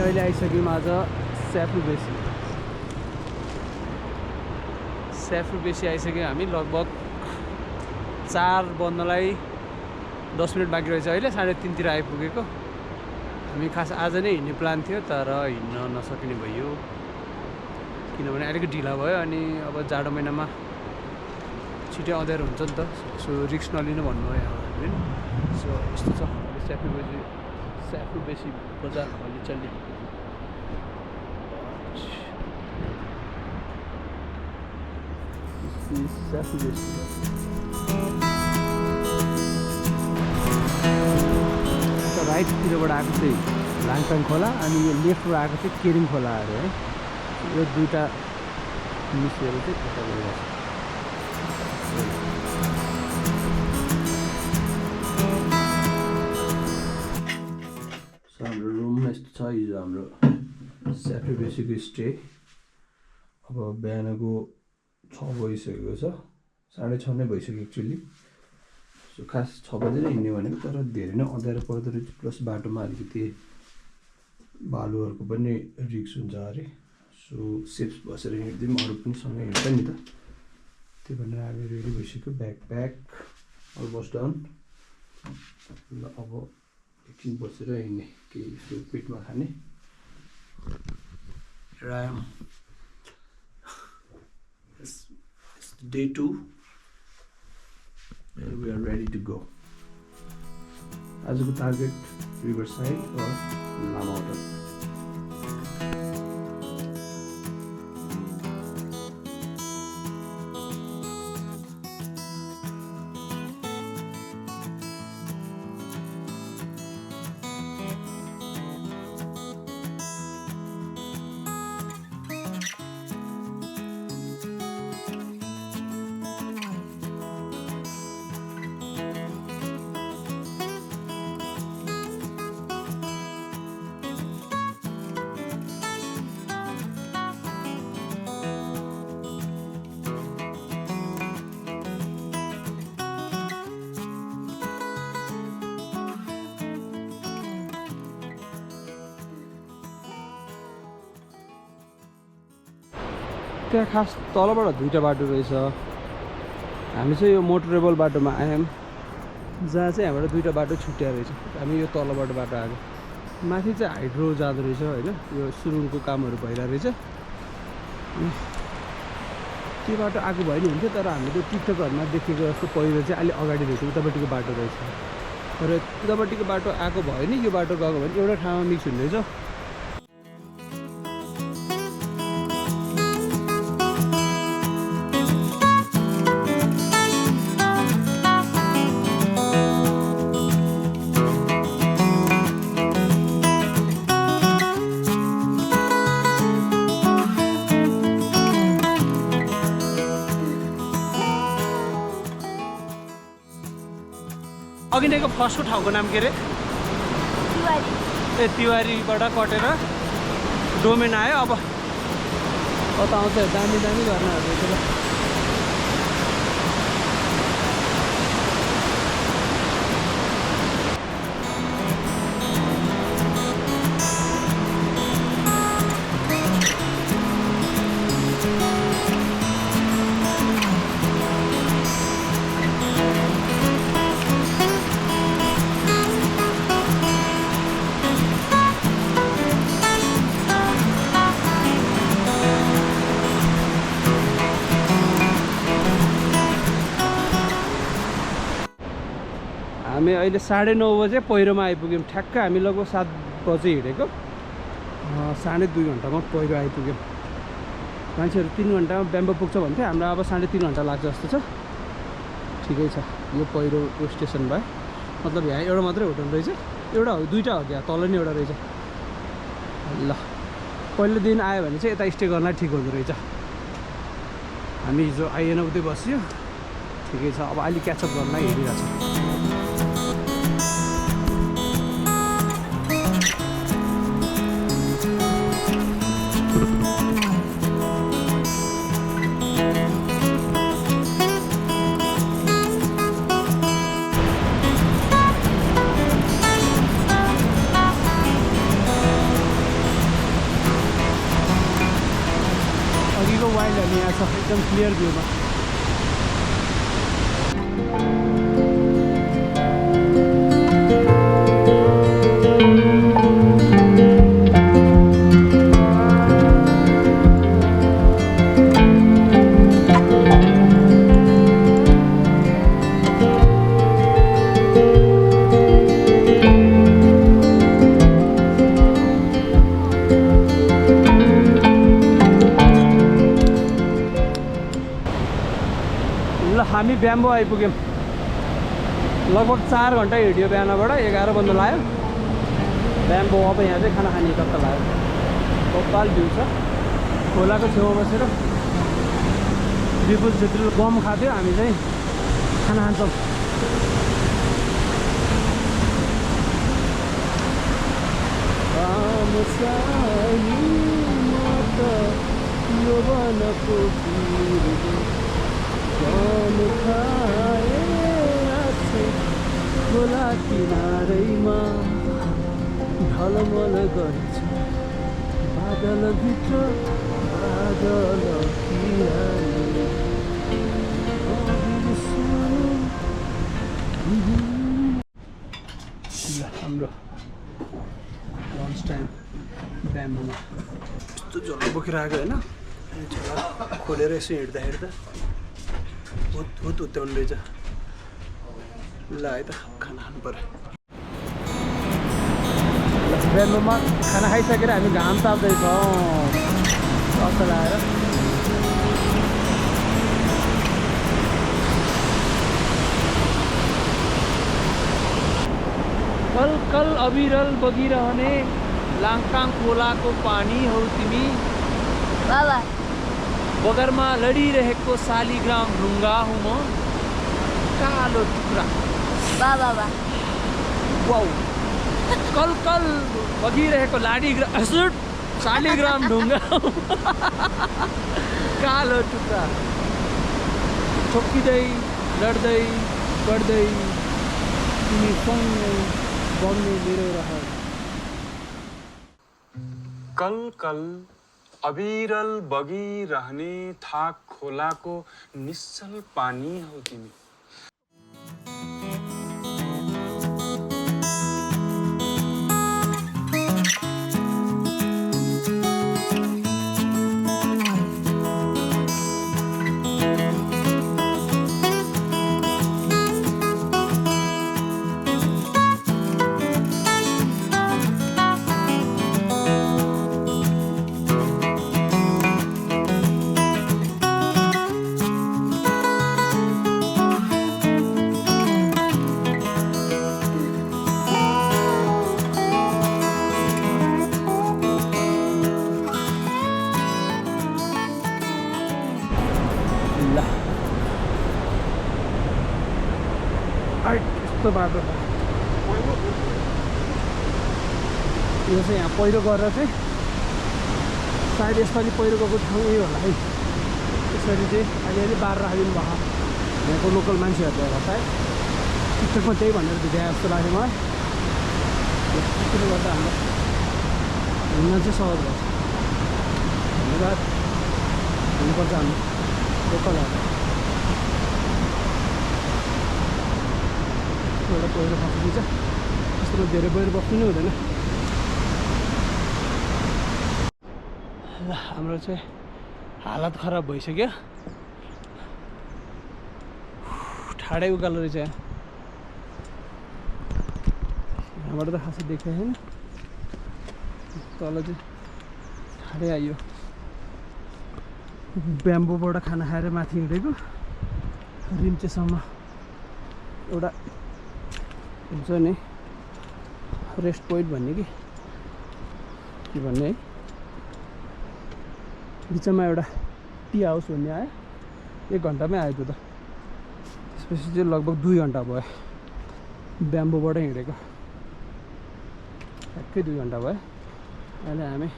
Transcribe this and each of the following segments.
अहिले आइसक्यौँ आज स्याफ्रु बेसी आइसक्यौँ हामी। लगभग 4 बज्नलाई 10 मिनट बाँकी रहेछ। अहिले 3:30तिर आइपुगेको। हामी खास आज नै हिँड्ने प्लान थियो तर हिँड्न नसकिने भयो किनभने अलिकति ढिला भयो। अनि अब जाडो महिनामा छिटै अँध्यारो हुन्छ नि त, सो रिस्क नलिनु भन्नुभयो यहाँहरूले। सो यस्तो छ स्याफ्रु बेसी बजार अलि चल्ने। राइटतिरबाट आएको चाहिँ लाङटाङ खोला अनि यो लेफ्टबाट आएको चाहिँ केरिङ खोला अरे है। यो दुईवटा मिसिएर चाहिँ यता गइरहेको छ। हाम्रो रुम यस्तो छ। हिजो हाम्रो स्याफ्रु बेसीको स्टे। अब बिहानको 6 बजिसकेको छ, 6:30 नै भइसक्यो एक्चुअली। सो खास 6 बजी नै हिँड्ने भनेको तर धेरै नै अँध्यारो पर्दो रहेछ। प्लस बाटोमा अलिकति बालुहरूको पनि रिस्क हुन्छ अरे। सो सेफ बसेर हिँड्दिउँ, अरू पनि सँगै हिँड्छ नि त। त्यही भनेर हामी रेडी भइसक्यो। Backpack almost done. ल अब एकछिन बसेर हिँड्ने, केही यसो पेटमा खाने। Day 2 and we are ready to go. आजको टार्गेट रिभरसाइड र लामाहट्टा। त्यहाँ खास तलबाट 2टा बाटो रहेछ। हामी चाहिँ यो मोटरेबल बाटोमा आयौँ जहाँ चाहिँ हामीबाट 2टा बाटो छुट्या रहेछ। हामी यो तलबाट बाटो आएको। माथि चाहिँ हाइड्रो जाँदो रहेछ होइन, यो सुरुङको कामहरू भइरहेको रहेछ। त्यो बाटो आएको भयो नि हुन्थ्यो तर हामीले त्यो टिकटकहरूमा देखेको जस्तो पहिरो चाहिँ अलि अगाडि रहेछ, उतापट्टिको बाटो रहेछ। तर उतापट्टिको बाटो आएको भयो नि, यो बाटो गएको भने एउटा ठाउँमा मिक्स हुने रहेछ। अघि नैको फर्स्टको ठाउँको नाम के अरे? तिवारीबाट कटेर डोमेन आयो। अब कता आउँछ? दामी दामी झर्नाहरू रहेछ। हामी अहिले 9:30 बजे पहिरोमा आइपुग्यौँ। ठ्याक्क हामी लगभग 7 बजे हिँडेको, 2.5 घन्टामा पहिरो आइपुग्यौँ। मान्छेहरू 3 घन्टामा ब्याम्बो पुग्छ भन्थ्यो, हाम्रो अब 3.5 घन्टा लाग्छ जस्तो छ। ठिकै छ। यो पहिरोको स्टेसन भयो, मतलब यहाँ एउटा मात्रै होटल रहेछ। एउटा हो 2टा हो क्या, तल नि एउटा रहेछ। ल पहिलो दिन आयो भने चाहिँ यता स्टे गर्न ठिक हुँदो रहेछ। हामी हिजो आइएन उतै बस्यो। ठिकै छ। अब अलि क्याचअप गर्न हिँडिरहेको छ। एकदम क्लियर भ्यूमा। हामी ब्याम्बो आइपुग्यौँ। लगभग 4 घन्टा हिँड्यो बिहानबाट, 11 बज्नु लाग्यो। ब्याम्बो अब यहाँ चाहिँ खाना खाने कता लाग्यो। कपाल भ्यू छ, खोलाको छेउमा बसेर विपुल छेत्रीले गम खाथ्यो, हामी चाहिँ खाना खान्छौँ। खोला किनारैमा ढलमल गर्छ बादलभित्र बादल हाम्रो लन्च टाइम ब्याम्बोमा यस्तो झोला बोकेर आएको होइन। झोला खोलेर यसो हिँड्दाखेरि त हुत हुत्याउनु रहेछ। ल है त खाना खानु पऱ्यो। ब्याम्बोमा खाना खाइसकेर हामी घाम ताप्दैछौँ कस्तो लगाएर। कल कल अविरल बगिरहने लाङकाङ खोलाको पानी हौ तिमी, बाबा बगरमा लडिरहेको शालिग्राम ढुङ्गा हुँ म, कालो टुक्रा। बाबा वाउ, कल कल बगिरहेको शालिग्राम ढुङ्गा कालो टुक्रा, ठोक्किँदै लड्दै बढ्दै तिमी सँगै बन्ने मेरो रहर। कल कल अविरल बगिरहने थाक खोलाको निश्चल पानी हौ तिमी। यस्तो बाटो छ यो चाहिँ। यहाँ पहिरो गरेर चाहिँ सायद यसपालि पहिरो गएको ठाउँ यही होला है। यसरी चाहिँ अलिअलि बार राखिदिनु भएको यहाँको लोकल मान्छेहरूले होला सायद। टिकटकमा त्यही भनेर भेटाए जस्तो लाग्यो मलाई। त्यसले गर्दा हाम्रो हिँड्न चाहिँ सहज भएछ। धन्यवाद हुनुपर्छ हाम्रो लोकलहरू। एउटा पहिरो फसिदिन्छ, त्यस्तोमा धेरै पहिरो बस्नु नै हुँदैन। ल हाम्रो चाहिँ हालत खराब भइसक्यो। ठाडै उकालो रहेछ यहाँ। यहाँबाट त खासै देखेको छैन, तल चाहिँ ठाडै आइयो। ब्याम्बोबाट खाना खाएर माथि हिँडेको रिम्चेसम्म एउटा हुन्छ नि रेस्ट पोइन्ट भन्ने कि के भन्ने है, बिचमा एउटा टी हाउस भन्ने आयो। 1 घन्टामै आयो त्यो त। त्यसपछि चाहिँ लगभग 2 घन्टा भयो ब्याम्बोबाट हिँडेको। ठ्याक्कै 2 घन्टा भयो। अहिले हामी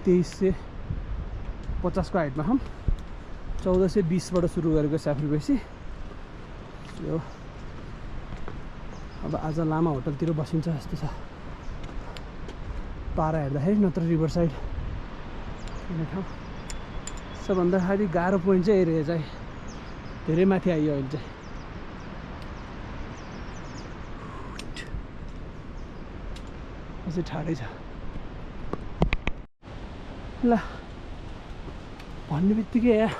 2350 को हाइटमा छौँ। 1420बाट सुरु गरेको स्याफ्रिबेसी। यो अब आज लामा होटलतिर बसिन्छ जस्तो छ तारा हेर्दाखेरि, नत्र रिभर साइड हुने ठाउँ सबभन्दा खालि गाह्रो पोइन्ट चाहिँ रहेछ है धेरै माथि आइयो अहिले चाहिँ अझै ठाडै छ ल भन्ने बित्तिकै यहाँ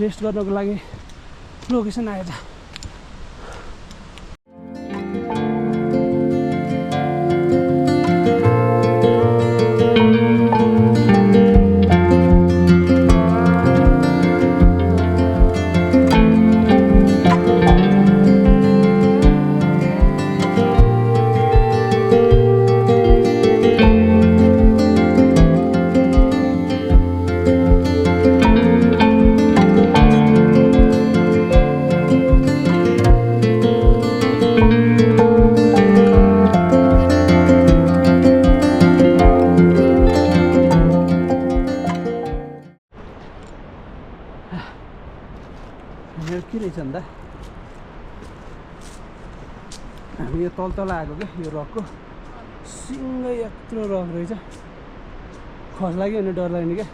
रेस्ट गर्नको लागि लोकेसन आएछ के रहेछ भन्दा हामी यो तल आएको क्या यो रकको सिङ्गै यत्रो रक रहेछ खस लाग्यो भने डर लाग्ने क्या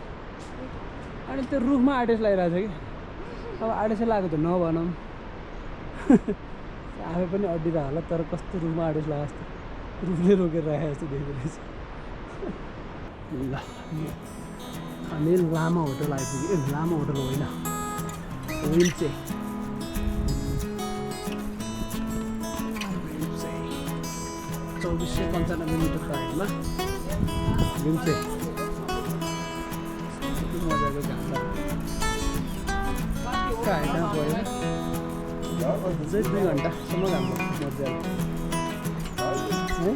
अनि त्यो रुखमा आडेस लगाइरहेको छ कि अब आडेस लागेको त नभनौँ आफै पनि अड्डिरहेको होला तर कस्तो रुखमा आडेस लाग्यो जस्तो रुखले रोकेर राखेको जस्तो देख्दो रहेछ ल हामी लामा होटल आइपुग्यो ए लामा होटल होइन विल्चे 2495 मिटरको हाइटमा विल्चे मजाको घाम हाइटमा गयो अझै 2 घन्टासम्म घाम मजाले है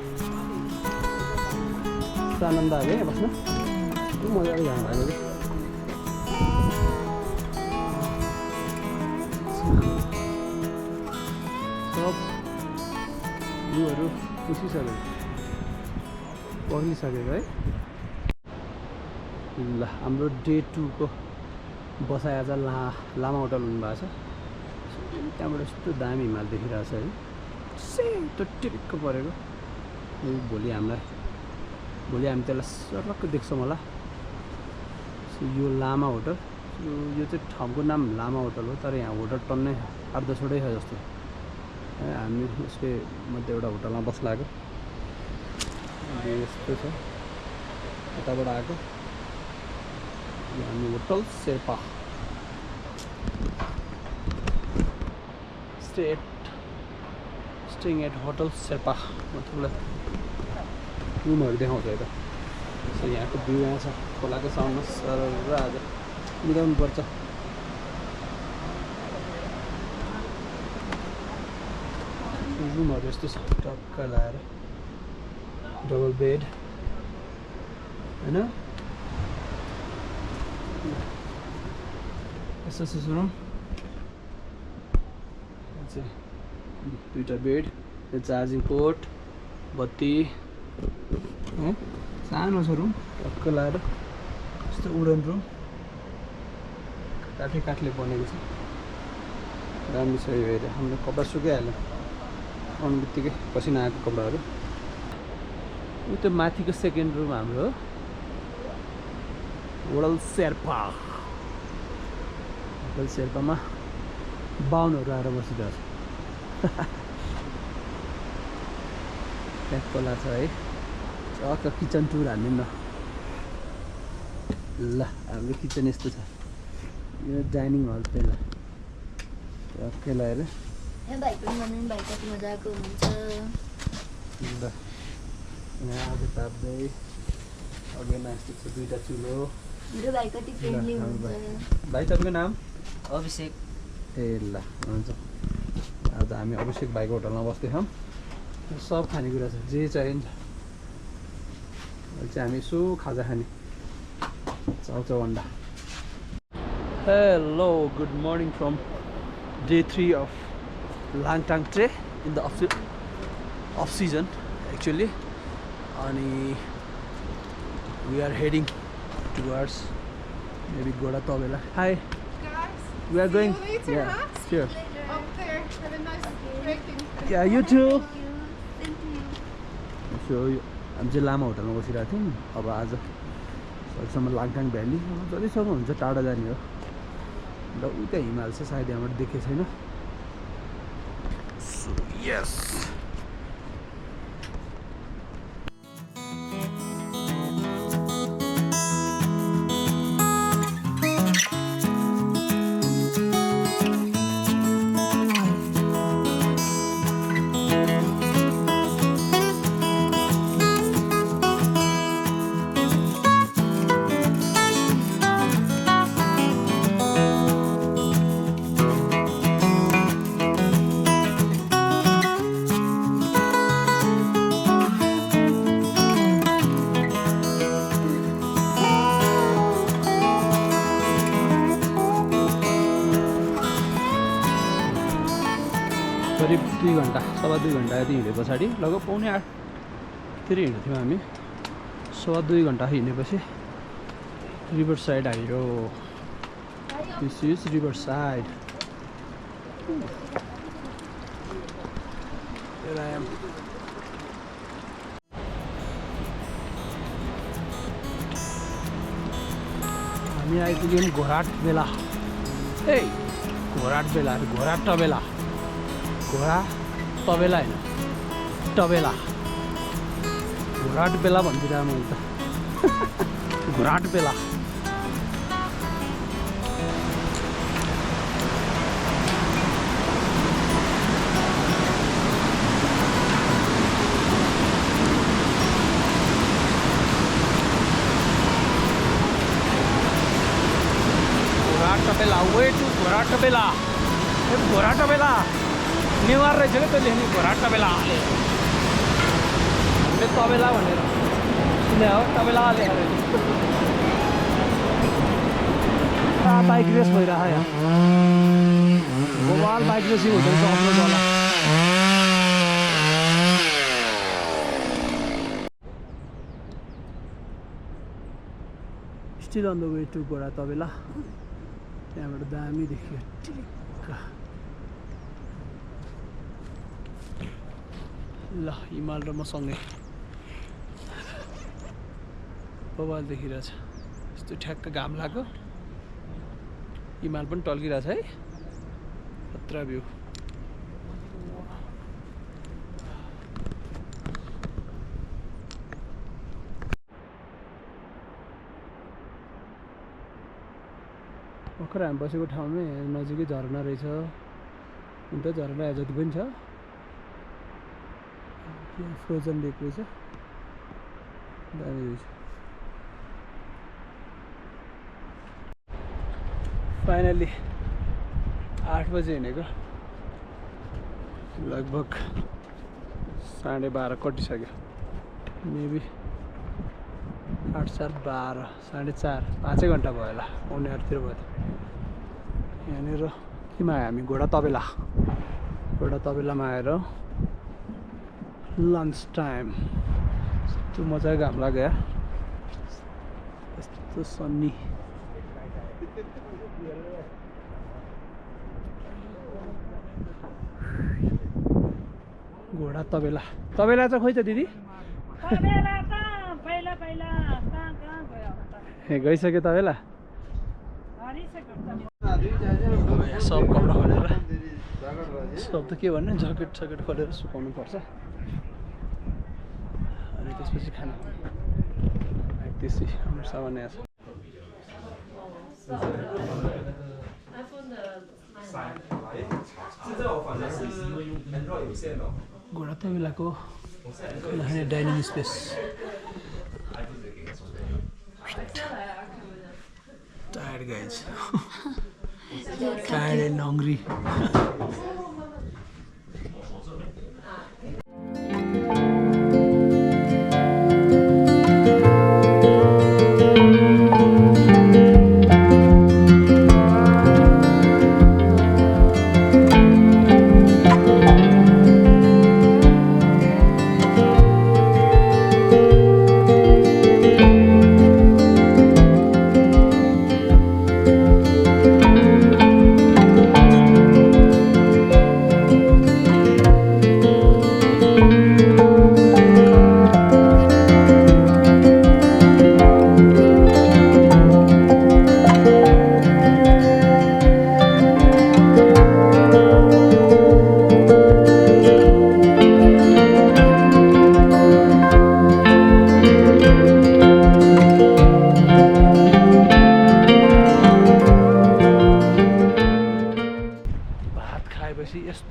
आनन्द आयो है बस्नु मजाले घाम लाग्यो सब भ्यूहरू पुसिसकेको पग्लिसकेको है ल हाम्रो डे 2 को बसाइ आज लामा होटल हुनुभएको छ त्यहाँबाट यस्तो दामी हिमाल देखिरहेको छ है सेतो टिपिक्क परेको भोलि हामी त्यसलाई सर्लक्क देख्छौँ होला यो लामा होटल यो चाहिँ ठाउँको नाम लामा होटल हो तर यहाँ होटल टन्नै 8-10 छ जस्तो हामी उसकै मध्ये एउटा होटलमा बस्लाको यस्तो छ यताबाट आएको हामी hotel Sherpa staying at hotel Sherpa मतलब रुमहरू देखाउँछ यता सो यहाँको भ्यू यहाँ छ खोलाको साउन्डमा सर आज मिलाउनु पर्छ रुमहरू यस्तो छ टक्क लगाएर डबल बेड होइन यस्तो छ रुम चाहिँ 2टा बेड यो चार्जिङ पोर्ट बत्ती सानो छ रुम टक्क लगाएर यस्तो वुडन रुम काठले बनेको छ दामी छ यो एरिया हाम्रो कपडा सुकाइहाल्यो आउनु बित्तिकै पसिना आएको कपडाहरू यो त्यो माथिको सेकेन्ड रुम हाम्रो हो होटल शेर्पामा बाहुनहरू आएर बसिरहेको छ त्यहाँ खोला छ है चक्क किचन टुर हान्ने न ल हाम्रो किचन यस्तो छ यो डाइनिङ हल त्यसलाई टक्कै लगाएर कति मजाको हुन्छ ल यहाँ आगो ताप्दै अघि यस्तो छ 2टा चुलो मेरो भाइ कति फ्रेन्डली हुन्छ भाइ तपाईँको नाम अभिषेक ए ल हुन्छ आज हामी अभिषेक भाइको होटलमा बस्दैछौँ सब खानेकुरा छ जे चाहिन्छ अहिले चाहिँ हामी यसो खाजा खाने चाउचाउ अन्डा hello good morning from day 3 of Langtang trek in the off season actually अनि we are heading towards maybe Goda Tobela. Hi. Guys, We are going. see you later, Yeah. huh? Sure. Up there. Have a nice breaking. Yeah, you too. Thank you. So हामी चाहिँ लामा होटलमा बसिरहेको थियौँ अब आज अहिलेसम्म Langtang valley जतिसम्म हुन्छ टाढा जाने हो र उता हिमाल चाहिँ सायद यहाँबाट देखेको छैन यस करिब 2 घन्टा 2.5 घन्टा यति हिँडे पछाडि लगभग 7:45 हिँड्थ्यौँ हामी 2.5 घन्टा हिँडेपछि रिभर साइड आइयो दिस इज रिभर साइड हामी आइपुग्यौँ घोराट बेला ए घोराट बेला घोराट टबेला घोडा तबेला होइन टबेला घोराट बेला भनिदिएर मैले त घोराट बेला घोराट टबेला वे टु घोराट टबेला घोराट टबेला नेवार रहेछ क्या त्यो लेख्ने घोराट टबेला हामीले तबेला भनेर सुने हो तबेला लेखेर बाइक रेस भइरहेको यहाँ गोवाल बाइक रेसिङ हुँदो रहेछ अप्रोच होला still on the way to Ghoda Tabela त्यहाँबाट दामी देखियो टिक्का ल हिमाल र मसँगै बवाल देखिरहेछ यस्तो ठ्याक्क घाम लाग्यो हिमाल पनि टल्किरहेछ है खतरा भ्यू भर्खर हामी बसेको ठाउँमै नजिकै झरना रहेछ अन्त झरना जति पनि छ फ्रोजन लेक रहेछ दामी रहेछ फाइनली 8 बजे हिँडेको लगभग 12:30 कटिसक्यो मेबी 8, 7, 12, 4:30 5 घन्टा भयो होला उनीहरूतिर भयो यहाँनिर केमा आयो हामी घोडा तबेलामा आएर लन्च टाइम यस्तो मजाको घाम लाग्यो यार यस्तो सन्नी घोडा तबेला चाहिँ खोइ त दिदी गइसक्यो तबेला सब कपडा खोलेर सब त के भन्ने ज्याकेट खोलेर सुकाउनु पर्छ अनि त्यसपछि खाना त्यसै हाम्रो सामान यहाँ छ घोडा तबेलाको खाना dining space tired guys tired and hungry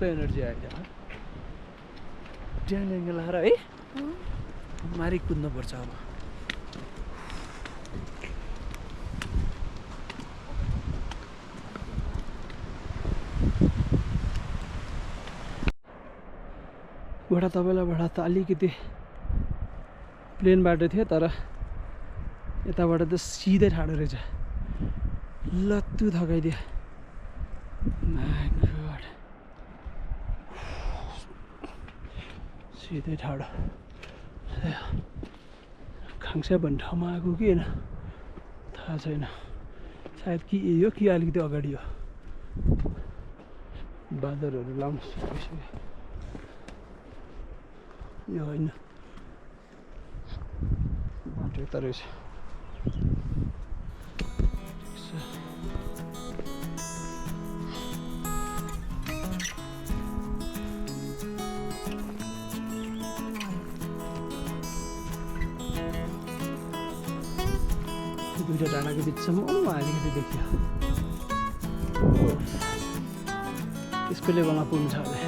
कस्तो एनर्जी आयो त्यहाँ ड्याङ लाएर है मारि कुद्नुपर्छ अब बडा तपाईँलाई त अलिकति प्लेन बाटो थियो तर यताबाट त सिधै ठाडो रहेछ लत्तु थकाइदियो माय गॉड सिधै ठाडो खाङ्सा भन्ने ठाउँमा आएको कि होइन थाहा छैन सायद कि यो कि अलिकति अगाडि हो बाँदरहरू लाउनु सकिसक्यो यो होइन बाटो यता रहेछ दुईटा डाँडाको बिचसम्म अलिकति देखियो त्यसको लेभलमा पुग्नु छ अहिले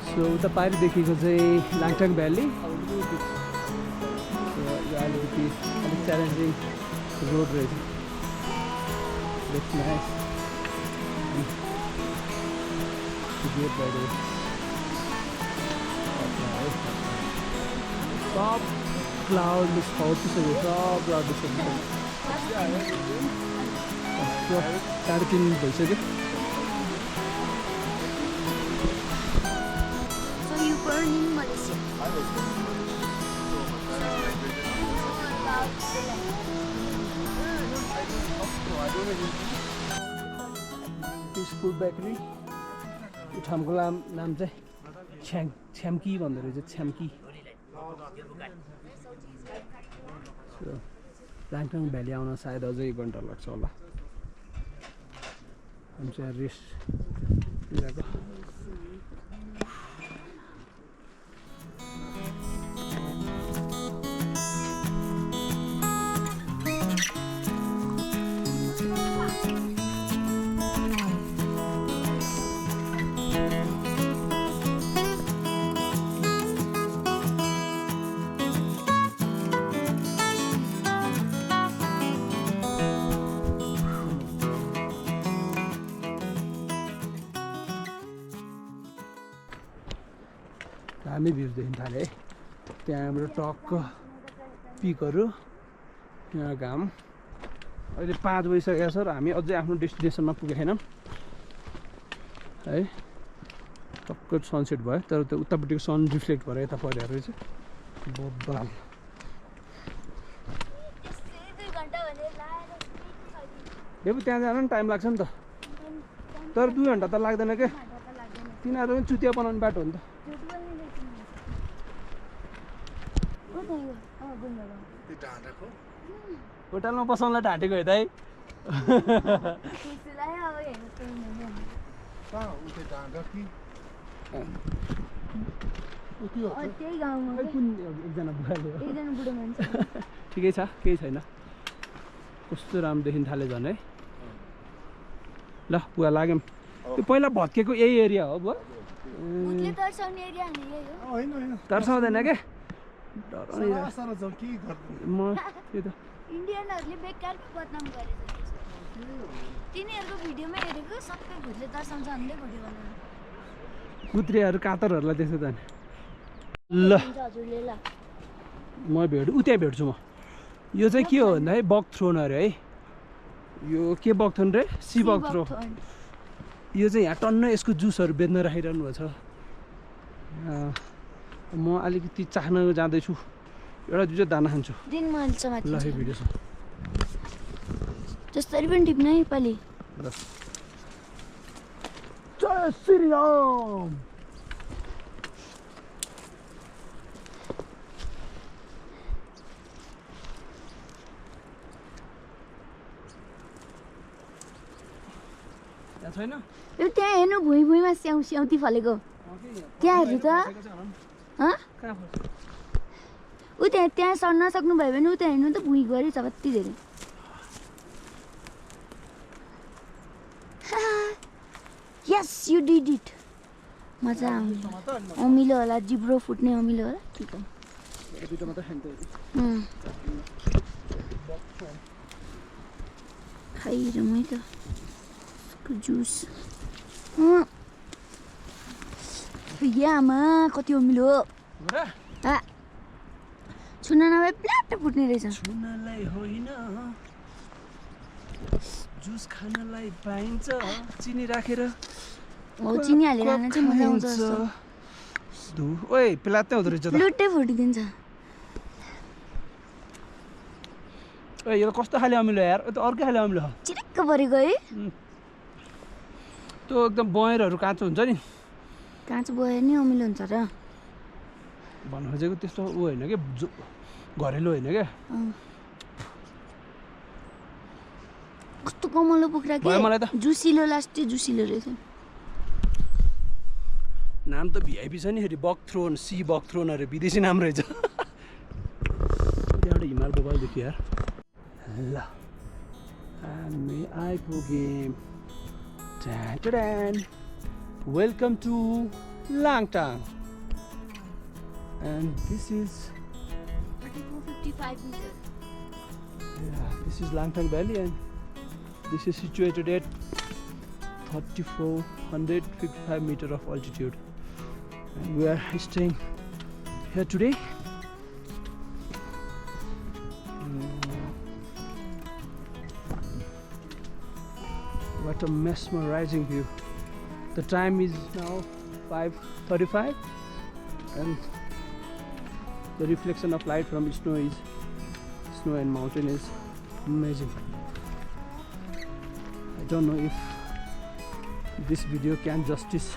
सो उता पारि देखेको चाहिँ लाङटाङ भ्याली यो अलिकति अलिक च्यालेन्जिङ रोड रहेछ सब क्लाउड छाउटिसक्यो सब क्लाउड दिइसक्यो 3:30 भइसक्यो So you burn in Malaysia. Peaceful bakery यो ठाउँको नाम चाहिँ छ्याम्की भन्दो रहेछ छ्याम्की लाङटाङ भ्याली आउन सायद अझै 1 घन्टा लाग्छ होला हामी चाहिँ रेस्ट लिएको दामी भ्यू देख्न थाल्यो है त्यहाँ हाम्रो टक्क पिकहरू यहाँ घाम अहिले 5 बजिसकेको छ र हामी अझै आफ्नो डेस्टिनेसनमा पुगेको छैनौँ है टक्क सनसेट भयो तर त्यो उतापट्टिको सन रिफ्लेक्ट भएर यता परेको रहेछ बब्बाल हेबु त्यहाँ जान पनि टाइम लाग्छ नि त तर 2 घन्टा त लाग्दैन क्या तिनीहरू पनि चुतिया बनाउने बाटो हो नि त होटलमा बसाउनलाई ढाँटेको हेर्दा है एकजना बुढाले ठिकै छ केही छैन कस्तो राम्रो देखिन थाल्यो झन् है ल बुवा लाग्यौँ त्यो पहिला भत्केको यही एरिया हो बुवा तर्साउँदैन क्या म त्यो त इन्डियनहरूले बेकार बदनाम गरेछ तिनीहरूको भिडियोमा हेरेको सबै भुतले तर्साउँछ भन्दै भिडियो बनाउनु कुत्रेहरू कातरहरूलाई त्यसो त ल हजुरले ल म त्यहाँ भेट्छु म यो चाहिँ के हो भन्दा है बक थ्रोन अरे है यो के बक थ्रोन रे सी बक थ्रो यो चाहिँ यहाँ टन्न यसको जुसहरू बेच्न राखिरहनु भएको छ म अलिकति चाख्न जाँदैछु एउटा दुईवटा दाना खान्छु दिन मान्छ माथि ल भिडियो छ जसरी पनि टिप्न है नेपाली जय श्री राम छैन यो त्यहाँ हेर्नु भुइँ भुइँमा स्याउती फलेको त्यहाँ हेर्नु त ऊ त्यहाँ सर्न सक्नुभयो भने उता हेर्नु त भुइँ गरी छ कति धेरै यस यु डिड इट मजा आउँछ अमिलो होला जिब्रो फुट्ने अमिलो होला ठिक हो दुईटा मात्र खान्छ खाइरमै त जुस यामा कति अमिलो छुन नभए प्लाट फुट्ने रहेछ छुनलाई होइन जुस खानलाई पाइन्छ चिनी राखेर हो चिनी हालेर खान चाहिँ मजा आउँछ जस्तो ओए प्लाट्टै हुँदो रहेछ त लुट्टै फुटिदिन्छ ओए यो कस्तो खाले अमिलो यार यो त अर्कै खाले अमिलो हो चिरिक्क परेको है त्यो एकदम बयरहरू काँचो हुन्छ नि काँचो भयो नि अमिलो हुन्छ र भन्नु खोजेको त्यस्तो ऊ होइन क्या घरेलु होइन क्या कस्तो कमलो पोखरा भयो मलाई त। के जुसिलो लास्टै जुसिलो रहेछ नाम त भिआइपी छ नि फेरि बकथ्रोन सी बकथ्रोन अरे विदेशी नाम रहेछ त्यहाँबाट हिमाल बबाल देखियो यार ल हामी आइपुग्यौँ welcome to Langtang and this is 3455 meters this is Langtang Valley and this is situated at 3455 meter of altitude and we are staying here today. What a mesmerizing view. The time is now 5:35 and the reflection of light from snow and mountain is amazing. I don't know if this video can justice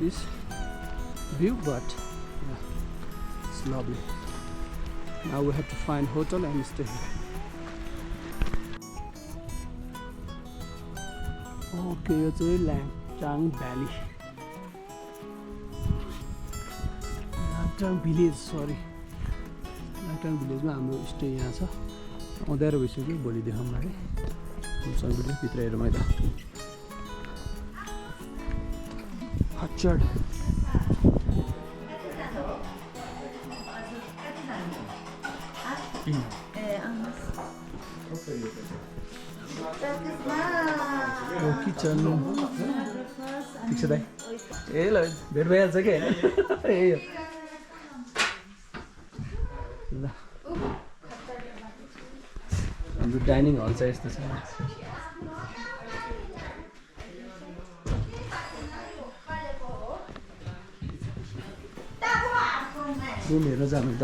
this view, but yeah, it's lovely. Now we have to find hotel and stay here. Okay, यो चाहिँ Langtang valley Langtang village sorry Langtang भिलेजमा हाम्रो stay यहाँ छ अँध्यारो भइसक्यो भोलि देखाउँ अरे भित्र हेरौँ है त हचड किचन ठिक छ दाइ ए ल भेट भइहाल्छ कि होइन ए ल हाम्रो डाइनिङ हल चाहिँ यस्तो छ रुम हेरेर जानु त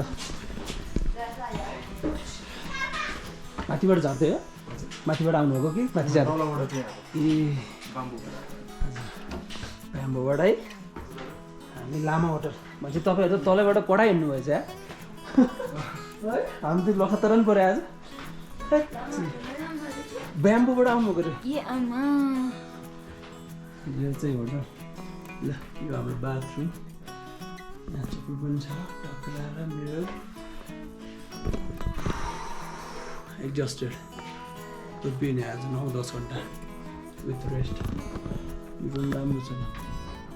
माथिबाट झर्दै हो माथिबाट आउनुभएको कि माथि जानु ए ब्याम्बोबाट है हामी लामा होटल भनेपछि तपाईँहरू त तलैबाट कडा हिँड्नु भएछ है हामी त लखतरा पनि पऱ्यो आज ब्याम्बोबाट आउनुभएको रे ए आमा यो चाहिँ होटल ल यो हाम्रो बाथरुम यहाँ चप्पल पनि छ टक्कर र मेरो एडजस्टेड त्यो बिहान आज 9-10 घन्टा विथ रेस्ट यो रुम राम्रो छ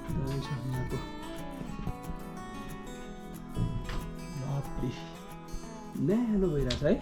दामी छ यहाँको लभली न्यानो भइरहेछ है